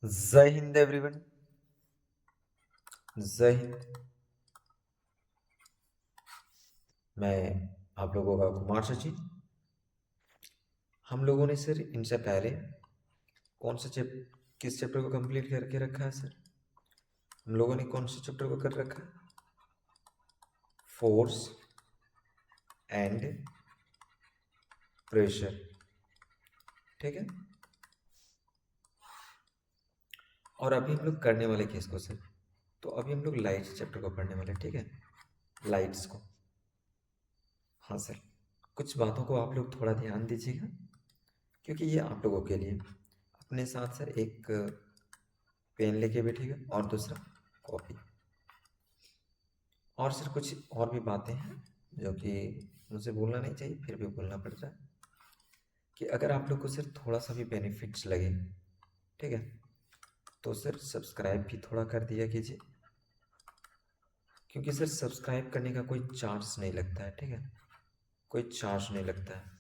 जय हिंद एवरीवन। जय हिंद। मैं आप लोगों का कुमार सचिन। हम लोगों ने सर इनसे पहले कौन सा किस चैप्टर को कंप्लीट करके रखा है सर? हम लोगों ने कौन से चैप्टर को कर रखा है? Force and pressure. ठीक है। और अभी हम लोग करने वाले केस को सर, तो अभी हम लोग लाइट्स चैप्टर को पढ़ने वाले। ठीक है, लाइट्स को। हाँ सर, कुछ बातों को आप लोग थोड़ा ध्यान दीजिएगा, क्योंकि ये आप लोगों के लिए। अपने साथ सर एक पेन लेके बैठिएगा और दूसरा कॉपी। और सर कुछ और भी बातें हैं जो कि मुझे बोलना नहीं चाहिए, फिर भी बोलना पड़ रहा है कि अगर आप लोग को सर थोड़ा सा भी बेनिफिट्स लगे, ठीक है, तो सर सब्सक्राइब भी थोड़ा कर दिया कीजिए, क्योंकि सर सब्सक्राइब करने का कोई चार्ज नहीं लगता है। ठीक है, कोई चार्ज नहीं लगता है।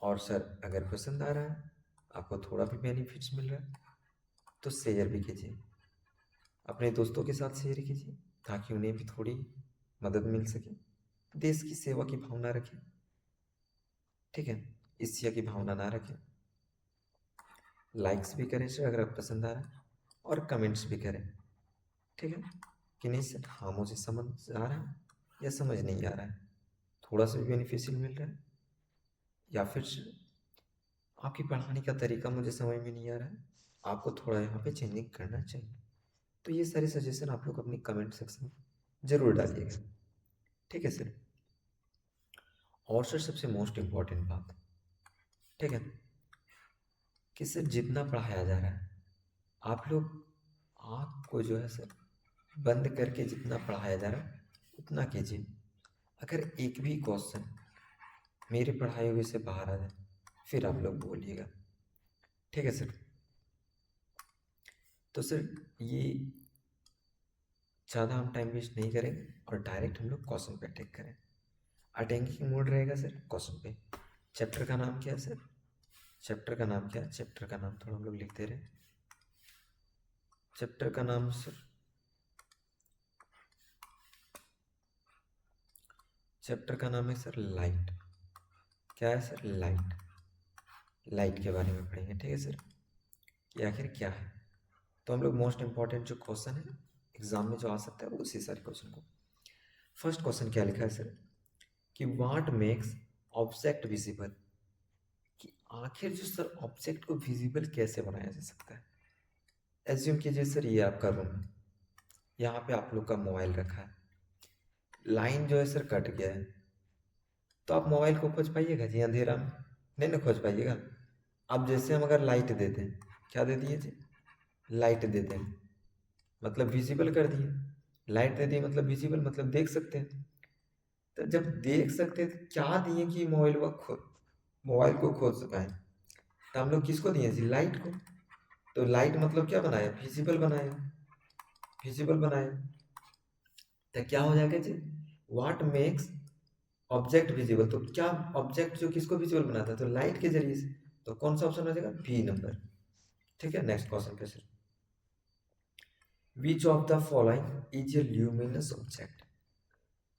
और सर अगर पसंद आ रहा है, आपको थोड़ा भी बेनिफिट्स मिल रहा है, तो शेयर भी कीजिए, अपने दोस्तों के साथ शेयर कीजिए, ताकि उन्हें भी थोड़ी मदद मिल सके। देश की सेवा की भावना रखें। ठीक है, ईर्ष्या की भावना ना रखें। लाइक्स भी करें सर अगर आप पसंद आ रहा है, और कमेंट्स भी करें। ठीक है कि नहीं सर? हाँ, मुझे समझ आ रहा है या समझ नहीं आ रहा है, थोड़ा सा भी बेनिफिशियल मिल रहा है, या फिर सर आपकी पढ़ाने का तरीका मुझे समझ में नहीं आ रहा है, आपको थोड़ा यहाँ पे चेंजिंग करना चाहिए। तो ये सारे सजेशन आप लोग अपनी कमेंट सेक्शन में जरूर डालिएगा। ठीक है सर। और सर सबसे मोस्ट इम्पॉर्टेंट बात, ठीक है, कि सर जितना पढ़ाया जा रहा है, आप लोग आँख को जो है सर बंद करके जितना पढ़ाया जा रहा है उतना कीजिए। अगर एक भी क्वेश्चन मेरे पढ़ाए हुए से बाहर आ जाए, फिर आप लोग बोलिएगा। ठीक है सर। तो सर ये ज़्यादा हम टाइम वेस्ट नहीं करेंगे और डायरेक्ट हम लोग क्वेश्चन पे अटैक करें। अटैकिंग मोड रहेगा सर क्वेश्चन पे। चैप्टर का नाम क्या है सर? चैप्टर का नाम क्या है? चैप्टर का नाम थोड़ा हम लोग लिखते रहे। चैप्टर का नाम सर, चैप्टर का नाम है सर लाइट। क्या है सर? लाइट। लाइट के बारे में पढ़ेंगे। ठीक है सर, कि आखिर क्या है। तो हम लोग मोस्ट इंपॉर्टेंट जो क्वेश्चन है एग्जाम में जो आ सकता है, वो उसी सारे क्वेश्चन को। फर्स्ट क्वेश्चन क्या लिखा है सर? कि व्हाट मेक्स ऑब्जेक्ट विजिबल। कि आखिर जो सर ऑब्जेक्ट को विजिबल कैसे बनाया जा सकता है। एज्यूम कीजिए सर ये आपका रूम है, यहाँ पे आप लोग का मोबाइल रखा है, लाइन जो है सर कट गया है, तो आप मोबाइल को खोज पाइएगा जी अंधेरा में? नहीं ना खोज पाइएगा। अब जैसे हम अगर लाइट देते हैं, क्या दे दिए जी? लाइट देते हैं मतलब विजिबल कर दिए। लाइट दे दी मतलब विजिबल, मतलब देख सकते हैं। तो जब देख सकते हैं तो क्या दिए कि मोबाइल को खोज पाए? तो हम लोग किसको दिए जी? लाइट को। तो लाइट मतलब क्या बनाया? विजिबल बनाया। विजिबल बनाया तो क्या हो जाएगा जी? What makes object visible. तो क्या ऑब्जेक्ट जो किसको विजिबल बनाता है? तो लाइट के जरिए से। तो कौन सा ऑप्शन हो जाएगा? B number. ठीक है, नेक्स्ट क्वेश्चन पे sir. Which of the following is a luminous object.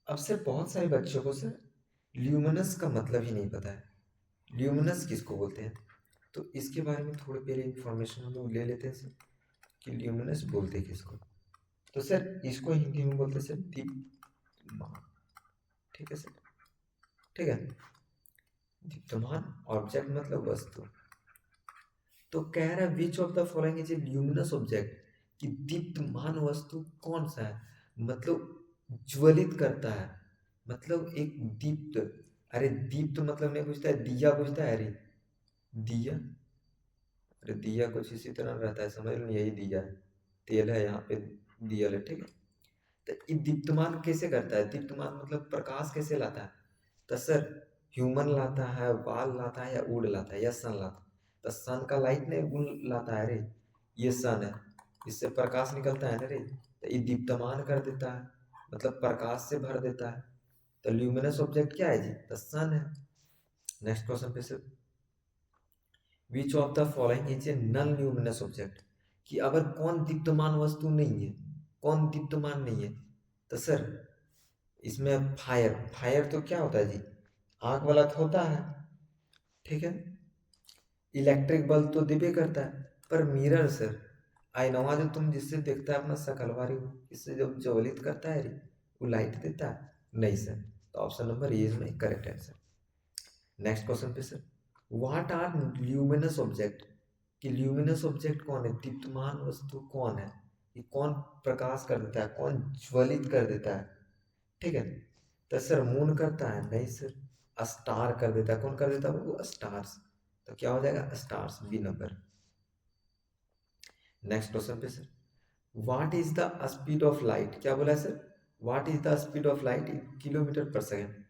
अब सर बहुत सारे बच्चों को सर ल्यूमिनस का मतलब ही नहीं पता है। ल्यूमिनस किसको बोलते हैं? तो इसके बारे में थोड़ी पहले इंफॉर्मेशन हम लोग ले लेते हैं सर, कि ल्यूमिनस बोलते किसको। तो सर इसको हिंदी में बोलते हैं सर दीप्तमान। ठीक है सर। ठीक है, दीप्तमान ऑब्जेक्ट मतलब वस्तु। तो कह रहा है विच of the following is a luminous object, कि दीप्तमान वस्तु कौन सा है, मतलब ज्वलित करता है, मतलब एक दीप्त। अरे दीप्त मतलब नहीं पूछता है, दिया पूछता है। अरे दिया, अरे दिया कुछ इसी तरह रहता है, समझ लो यही दिया है, तेल है यहाँ पे, दिया है। ठीक है, तो ये दीप्तमान कैसे करता है? दीप्तमान मतलब प्रकाश कैसे लाता है? तो सर ह्यूमन लाता है, बाल लाता है, या उड़ लाता है, या सन लाता है? तो सन का लाइट नहीं उड़ लाता है रे, ये सन है, इससे प्रकाश निकलता है ना रे, तो ये दीप्तमान कर देता है, मतलब प्रकाश से भर देता है। तो ल्यूमिनस ऑब्जेक्ट क्या है जी? तो सन है। नेक्स्ट क्वेश्चन पे sir, which of the following is a non luminous object. कि अगर कौन दीप्तमान वस्तु नहीं है, कौन दीप्तमान नहीं है, तो सर इसमें फायर, फायर तो क्या होता है जी, आग वाला तो होता है, ठीक है। इलेक्ट्रिक बल्ब तो दिबे करता है, पर मिरर सर, आईनवा जो तुम जिससे देखता है अपना सकलवारी हो, इससे जब ज्वलित करता है रे, वो लाइट देता है नहीं सर। तो option number A is my correct answer. Next question पे sir, what are luminous object, कि ल्यूमिनस ऑब्जेक्ट कौन है, दीप्तमान वस्तु कौन है, कि कौन प्रकाश कर देता है, कौन ज्वलित कर देता है, ठीक है। तो सर मून करता है नहीं सर, स्टार कर देता है, कौन कर देता है वो, स्टार्स। तो क्या हो जाएगा stars, B number. Next question पे sir, what is the speed of light, क्या बोला है sir, what is the speed of light in kilometre per second,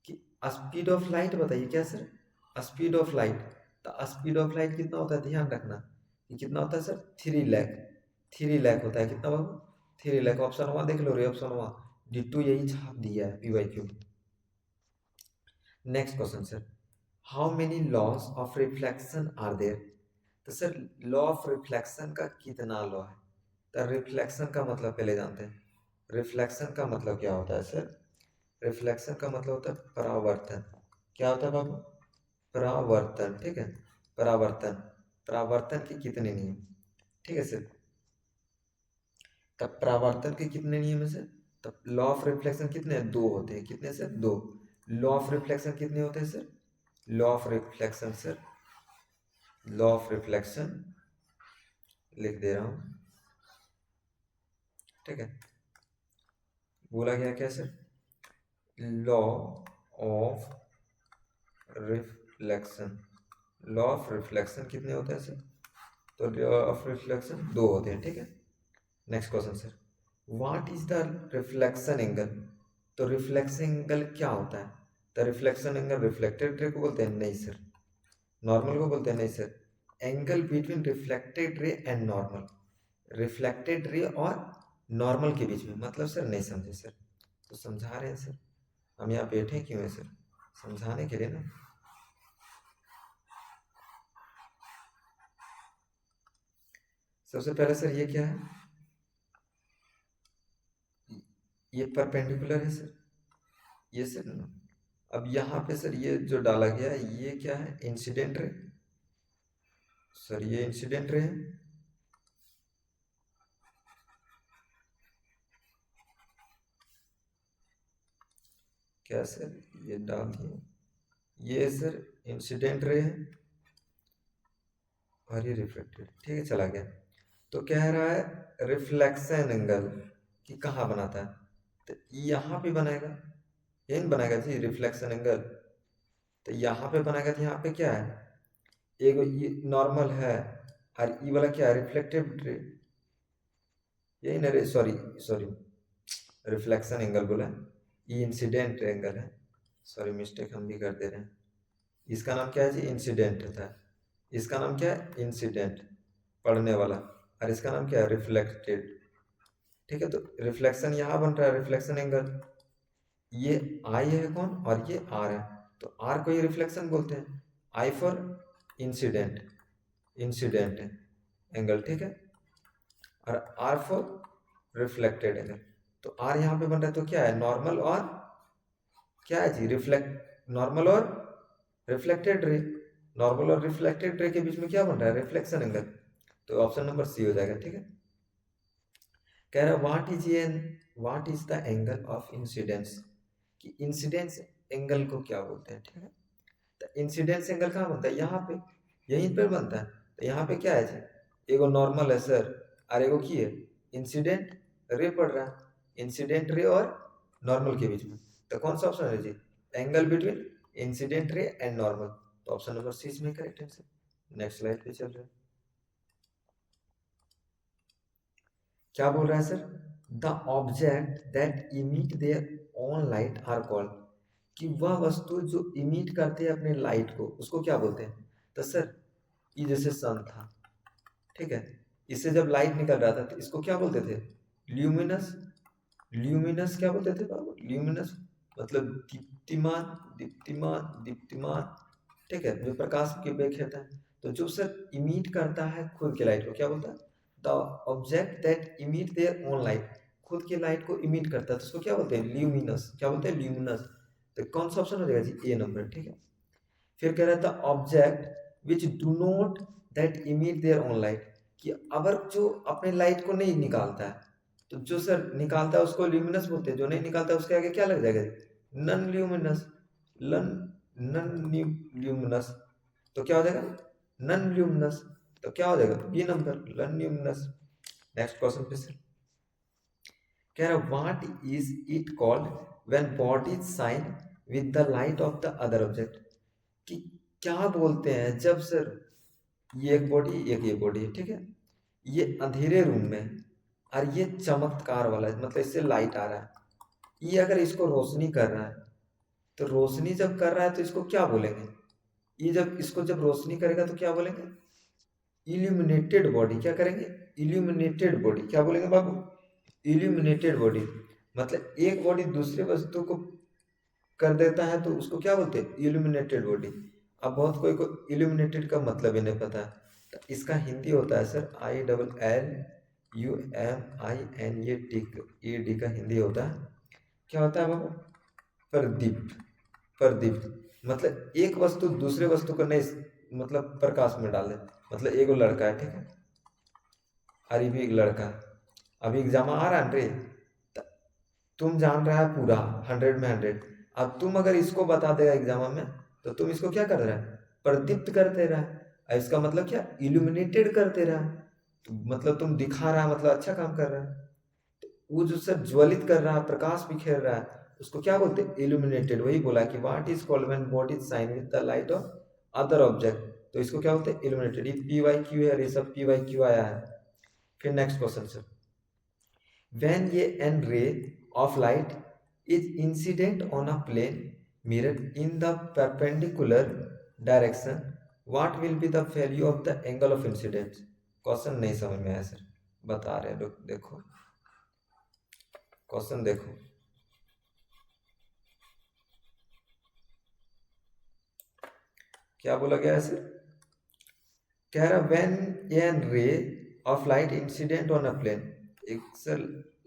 कि स्पीड ऑफ लाइट बताइए क्या सर, स्पीड ऑफ लाइट। तो स्पीड ऑफ लाइट कितना होता है, ध्यान रखना कि कितना होता है सर, 3 लाख, 3 लाख होता है, कितना बाबू, 3 लाख। ऑप्शन वहाँ देख लो रे, ऑप्शन वहाँ डिट्टू यही छाप दिया है PYQ। Next question sir, how many laws of reflection are there, तो सर लॉ ऑफ रिफ्लेक्शन का कितना लॉ है। तो रिफ्लेक्शन का मतलब पहले जानते हैं, रिफ्लेक्शन का मतलब क्या होता है सर, रिफ्लेक्शन का मतलब होता है परावर्तन। क्या होता है बाबू, परावर्तन, ठीक है, परावर्तन, परावर्तन के कितने नियम, ठीक है सर। तब परावर्तन के कितने नियम है सर, तब लॉ ऑफ रिफ्लेक्शन कितने हैं, 2 होते हैं, कितने सर, 2। लॉ ऑफ रिफ्लेक्शन कितने होते हैं sir, law of reflection sir, law of reflection लिख दे रहा हूं, ठीक है। बोला गया क्या sir, law of reflection, law of reflection कितने होते हैं सर, तो लॉ ऑफ रिफ्लेक्शन 2 होते हैं, ठीक है। Next question sir, what is the reflection angle, तो रिफ्लेक्शन एंगल क्या होता है। तो रिफ्लेक्शन एंगल रिफ्लेक्टेड रे को बोलते हैं नहीं सर, नॉर्मल को बोलते हैं नहीं sir, angle between reflected ray and normal, reflected ray और नॉर्मल के बीच में, मतलब सर नहीं समझे सर, तो समझा रहे हैं सर, हम यहाँ बैठे क्यों हैं सर, समझाने के लिए ना। सबसे पहले सर ये क्या है, ये परपेंडिकुलर है सर, ये सर ना। अब यहाँ पे सर ये जो डाला गया है ये क्या है, इंसिडेंट रे, सर ये इंसिडेंट रे है, क्या सर, ये डाल दिए, ये सर इंसिडेंट रे है और ये रिफ्लेक्टेड, ठीक है, चला गया। तो कह रहा है रिफ्लेक्शन एंगल कि कहाँ बनाता है, तो यहाँ पे बनाएगा, यही बनाएगा जी रिफ्लेक्शन एंगल। तो यहाँ पे बनाएगा, तो यहाँ पे क्या है, एक ये नॉर्मल है और ये वाला क्या है, रिफ्लेक्टिव रे, यही ना रे, सॉरी सॉरी, रिफ्लेक्शन एंगल बोला, ये इंसिडेंट एंगल है, सॉरी मिस्टेक हम भी कर दे रहे हैं। इसका नाम क्या है जी, इंसिडेंट होता है, इसका नाम क्या है, इंसिडेंट पढ़ने वाला, और इसका नाम क्या है, रिफ्लेक्टेड, ठीक है। तो रिफ्लेक्शन यहाँ बन रहा है, रिफ्लेक्शन एंगल, ये आई है कौन और ये आर है, तो आर को ये रिफ्लेक्शन बोलते हैं, I for incident, incident angle, ठीक है, और आर फॉर रिफ्लेक्टेड एंगल। तो आर यहाँ पे बन रहा है, तो क्या है, नॉर्मल और क्या है जी, रिफ्लेक्ट, नॉर्मल और रिफ्लेक्टेड रे, नॉर्मल और रिफ्लेक्टेड रे के बीच में क्या बन रहा है, रिफ्लेक्शन एंगल। तो ऑप्शन नंबर सी हो जाएगा, ठीक है। कह रहा है what is the angle of incidence, कि इंसिडेंस एंगल को क्या बोलते हैं, ठीक है। तो इंसिडेंस एंगल कहाँ बनता है, यहाँ पे, यहीं पर बनता है। तो यहाँ पे क्या है जी, एगो नॉर्मल है सर, और एगो की है, इंसिडेंट रे पड़ रहा है, इंसिडेंट रे और नॉर्मल के बीच में। तो कौन सा ऑप्शन है जी, angle between incident ray and normal. तो ऑप्शन नंबर सी इसमें करेक्ट आंसर। नेक्स्ट स्लाइड पे चल रहे हैं, क्या बोल रहा है sir, the object that emit their own light are called, कि वह वस्तु जो इमिट करते हैं अपने लाइट को उसको क्या बोलते हैं। तो सर ये जैसे सन था, ठीक है, इससे जब लाइट निकल रहा था तो इसको क्या बोलते थे, ल्यूमिनस, ल्यूमिनस क्या बोलते थे बाबू, ल्यूमिनस मतलब दीप्तिमान, दीप्तिमान, दीप्तिमान, ठीक है, जो प्रकाश के वेग कहता है। तो जो सर इमिट करता है खुद के लाइट को क्या बोलता है, the object that emit their own light, खुद की लाइट को इमिट करता है तो उसको क्या बोलते हैं, ल्यूमिनस। क्या बोलते हैं, ल्यूमिनस। तो कौन सा ऑप्शन हो जाएगा जी, ए नंबर, ठीक है। फिर कह रहा था object which do not that emit their own light, कि अगर जो अपने लाइट को नहीं निकालता है, तो जो सर निकालता है उसको ल्यूमिनस बोलते हैं, जो नहीं निकालता है उसके आगे क्या लग जाएगा, नन ल्यूमिनस। लन नन ल्यूमिनस, तो क्या हो जाएगा, नन ल्यूमिनस। तो क्या हो जाएगा, B number, non luminous. Next question पे सर कह रहा what is it called when bodies shine with the light of the other object, कि क्या बोलते हैं जब सर ये एक बॉडी, एक ये बॉडी है, ठीक है, ये अंधेरे रूम में है, और ये चमत्कार वाला है, मतलब इससे लाइट आ रहा है, ये अगर इसको रोशनी कर रहा है, तो रोशनी जब कर रहा है तो इसको क्या बोलेंगे, ये जब इसको जब रोशनी करेगा तो क्या बोलेंगे, इल्यूमिनेटेड बॉडी। क्या करेंगे, इल्यूमिनेटेड बॉडी। क्या बोलेंगे बाबू, इल्यूमिनेटेड बॉडी। मतलब एक बॉडी दूसरे वस्तु को कर देता है तो उसको क्या बोलते हैं, इल्यूमिनेटेड बॉडी। अब बहुत कोई को इल्यूमिनेटेड का मतलब ही नहीं पता है, तो इसका हिंदी होता है सर ILLUMINATED का हिंदी होता है, क्या होता है बाबू, प्रदीप्त। प्रदीप्त मतलब एक वस्तु दूसरे वस्तु को नहीं, मतलब प्रकाश में डाले। मतलब एक लड़का है, ठीक है, और ये भी एक लड़का है, अभी एग्जाम आ रहा है रे, तुम जान रहा है पूरा 100 में 100, अब तुम अगर इसको बता देगा एग्जाम में, तो तुम इसको क्या कर रहा है, प्रदीप्त कर दे रहा है। और इसका मतलब क्या, इल्यूमिनेटेड कर दे रहा है, तो मतलब तुम दिखा रहा है, मतलब अच्छा काम कर रहा है। तो वो जो सर ज्वलित कर रहा है, प्रकाश बिखेर रहा है, उसको क्या बोलते हैं, इल्यूमिनेटेड। वही बोला कि what is called when body is shine with the light of other object, तो इसको क्या बोलते हैं, इल्यूमिनेटेड। ये PYQ है, ये सब PYQ आया है। फिर next question sir, when an ray of light is incident on a plane mirror in the perpendicular direction, what will be the value of the angle of incidence? Question नहीं समझ में आया सर, बता रहे लोग, देखो क्वेश्चन देखो, क्या बोला गया है सर, कह रहा when an ray of light incident on a plane, एक सर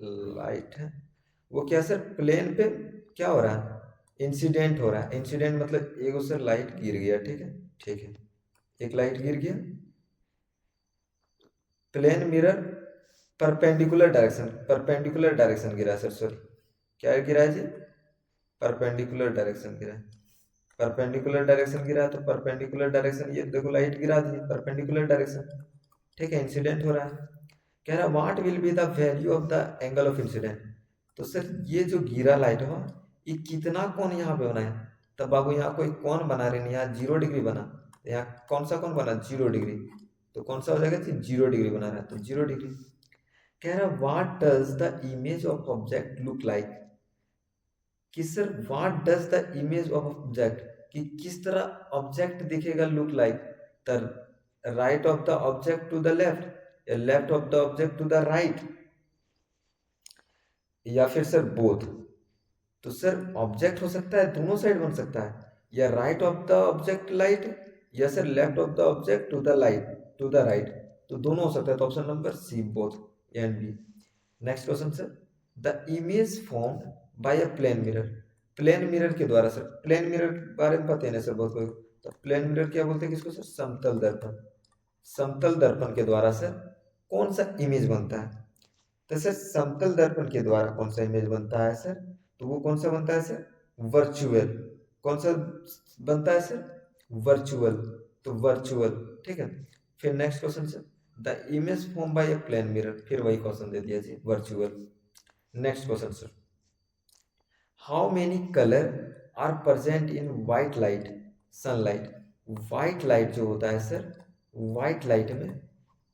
लाइट है, वो क्या सर प्लेन पे क्या हो रहा है, इंसिडेंट हो रहा है। इंसिडेंट मतलब एक सर लाइट गिर गया, ठीक है, ठीक है, एक लाइट गिर गया, प्लेन मिरर परपेंडिकुलर डायरेक्शन गिरा सर, सॉरी क्या गिरा है जी, परपेंडिकुलर डायरेक्शन गिरा, परपेंडिकुलर डायरेक्शन गिरा, तो परपेंडिकुलर डायरेक्शन, ये देखो लाइट गिरा दी परपेंडिकुलर डायरेक्शन, ठीक है, इंसिडेंट हो रहा है। कह रहा what will be the value of the angle of incident, तो सर ये जो गिरा लाइट हो, ये कितना कोण यहाँ पे बना है, तब बाबू यहाँ कोई कोण बना रहे नहीं, यहाँ 0 डिग्री बना, तो यहाँ कौन सा कोण बना, 0 डिग्री, तो कौन सा हो जाएगा जी, 0 डिग्री बना रहा है, तो 0 डिग्री। कह रहा what does the image of object look like, कि sir what does the image of object, कि किस तरह ऑब्जेक्ट दिखेगा, look like, the right of the object to the left, या left of the object to the right, या फिर sir both. तो sir object हो सकता है दोनों साइड बन सकता है, या right of the object light, या sir left of the object to the light to the right, तो दोनों हो सकता है, तो option number C both, and B. Next question sir, the image formed by a plane mirror, plane mirror के द्वारा, sir plain mirror के बारे में पता है ना सर बहुत कोई, तो प्लेन मिरर क्या बोलते हैं किसको सर, समतल दर्पण। समतल दर्पण के द्वारा सर कौन सा इमेज बनता है, तो सर समतल दर्पण के द्वारा कौन सा इमेज बनता है सर, तो वो कौन सा बनता है सर, वर्चुअल। कौन सा बनता है सर, वर्चुअल, तो वर्चुअल, ठीक है। फिर next question sir, the image form by a plane mirror, फिर वही क्वेश्चन दे दिया जी, virtual. Next question sir, how many colour are present in white light sunlight, white light जो होता है सर, व्हाइट लाइट में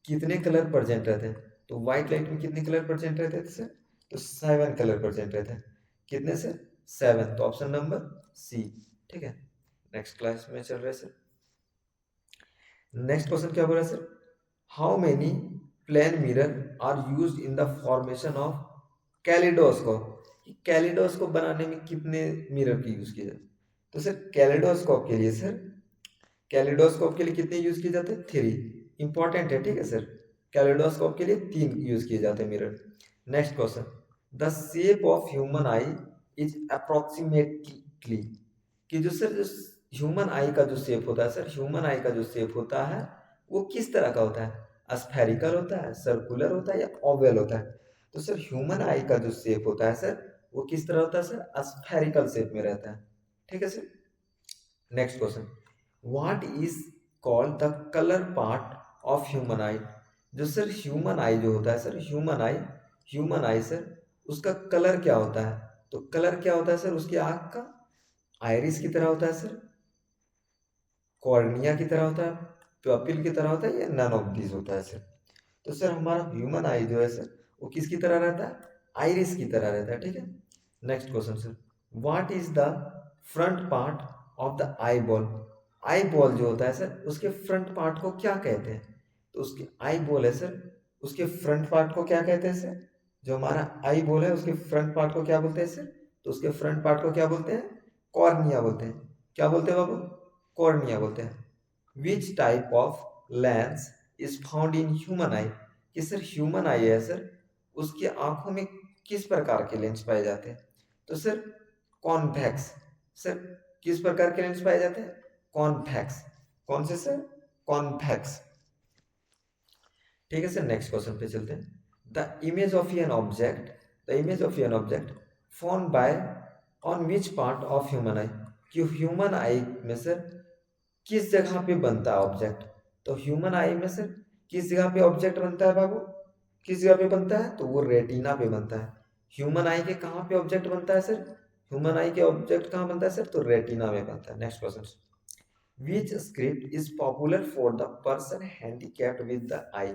कितने कलर प्रेजेंट रहते हैं, तो व्हाइट लाइट में कितने कलर प्रेजेंट रहते थे सर, तो 7 कलर प्रेजेंट रहते हैं, कितने सर, 7, तो ऑप्शन नंबर सी, ठीक है। नेक्स्ट क्लास में चल रहे हैं सर, नेक्स्ट क्वेश्चन क्या बोल रहा है sir, how many plane mirror are used in the formation of kaleidoscope, kaleidoscope बनाने में कितने मिरर की यूज किए जाते, तो सर कैलिडोस्कोप के लिए सर, कैलिडोस्कोप के लिए कितने यूज किए जाते हैं, 3, इंपॉर्टेंट है, ठीक है सर। कैलिडोस्कोप के लिए 3 यूज किए जाते हैं mirror. Next question, the shape of human I is approximately, कि जो सर जो ह्यूमन आई का जो शेप होता है सर, ह्यूमन आई का जो शेप होता है वो किस तरह का होता है, स्फेरिकल होता है, सर्कुलर होता है या ओवल होता है। तो सर ह्यूमन आई का जो शेप होता है सर वो किस तरह होता है सर, स्फेरिकल शेप में रहता है, ठीक है sir. Next question, what is called the colour part of human आई, जो सर ह्यूमन आई जो होता है सर, ह्यूमन आई सर उसका कलर क्या होता है, तो कलर क्या होता है सर उसकी आंख का, आयरिस की तरह होता है सर, कॉर्निया की तरह होता है, प्यूपिल की तरह होता है या नन ऑफ दिस होता है सर। तो सर हमारा ह्यूमन आई जो है सर वो किसकी तरह रहता है, आइरिस की तरह रहता है, ठीक है। Next question sir, what is the front part of the eye ball, eye ball जो होता है सर उसके फ्रंट पार्ट को क्या कहते हैं, तो उसके आई बॉल है सर उसके फ्रंट पार्ट को क्या कहते हैं सर, जो हमारा आई बॉल है उसके फ्रंट पार्ट को क्या बोलते हैं सर, तो उसके फ्रंट पार्ट को क्या बोलते हैं, कॉर्निया बोलते हैं। क्या बोलते हैं बाबू, कॉर्निया बोलते हैं। Which type of lens is found in human eye, कि सर ह्यूमन आई है सर उसकी आंखों में किस प्रकार के लेंस पाए जाते हैं, तो सर कॉन्वेक्स, सर किस प्रकार के लेंस पाए जाते हैं, कॉन्वेक्स, कौन से सर, कॉन्वेक्स, ठीक है सर। नेक्स्ट क्वेश्चन पे चलते हैं, the image of an object, the image of an object formed by on which part of human eye, कि ह्यूमन आई में सर किस जगह पे बनता है ऑब्जेक्ट, तो ह्यूमन आई में सर किस जगह पे ऑब्जेक्ट बनता है बाबू, किस जगह पे बनता है, तो वो रेटिना पे बनता है। ह्यूमन आई के कहाँ पे ऑब्जेक्ट बनता है सर, ह्यूमन आई के ऑब्जेक्ट कहाँ बनता है सर, तो रेटिना में बनता है। Next question, which script is popular for the person handicapped with the eye,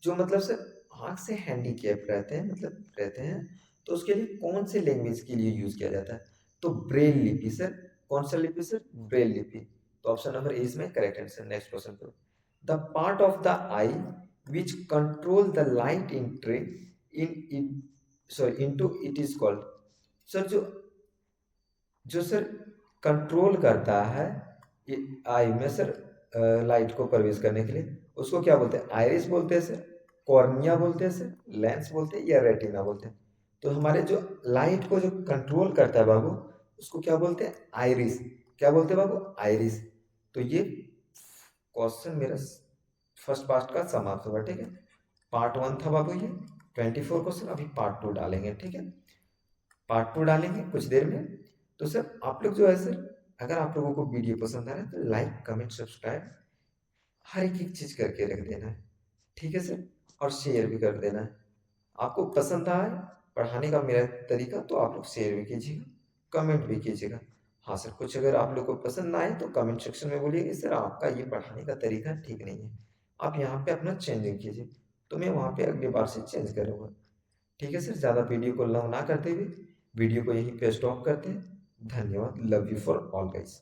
जो मतलब सर आंख से हैंडीकैप रहते हैं, मतलब रहते हैं, तो उसके लिए कौन से लैंग्वेज के लिए यूज किया जाता है, तो ब्रेल लिपि सर, कौन सा लिपि सर, ब्रेल लिपि। तो ऑप्शन नंबर ए इसमें करेक्ट आंसर। नेक्स्ट क्वेश्चन पर, the part of the I which control the light entry in sorry into it is called, sir जो सर कंट्रोल करता है आई में सर लाइट को प्रवेश करने के लिए, उसको क्या बोलते हैं, आइरिस बोलते हैं सर, कॉर्निया बोलते हैं सर, लेंस बोलते हैं या रेटिना बोलते हैं। तो हमारे जो लाइट को जो कंट्रोल करता है बाबू उसको क्या बोलते हैं, आइरिस। क्या बोलते हैं बाबू, आइरिस। तो ये क्वेश्चन मेरा फर्स्ट पार्ट का समाप्त हुआ, ठीक है। पार्ट 1 था बाबू ये 24 क्वेश्चन, अभी पार्ट 2 डालेंगे, ठीक है। पार्ट 2 डालेंगे कुछ देर में। तो सर आप लोग जो है सर, अगर आप लोगों को वीडियो पसंद आ रहा है तो लाइक कमेंट सब्सक्राइब हर एक चीज करके रख देना है, ठीक है सर, और शेयर भी कर देना है। आपको पसंद आए पढ़ाने का मेरा तरीका तो आप लोग शेयर भी कीजिएगा, कमेंट भी कीजिएगा। हाँ सर, कुछ अगर आप लोग को पसंद ना आए तो कमेंट सेक्शन में बोलिए कि सर आपका ये पढ़ाने का तरीका ठीक नहीं है, आप यहाँ पे अपना चेंजिंग कीजिए, तो मैं वहाँ पे अगली बार से चेंज करूँगा, ठीक है सर। ज़्यादा वीडियो को लंबा ना करते हुए वीडियो को यहीं पे स्टॉप करते हैं। धन्यवाद, love you for all guys.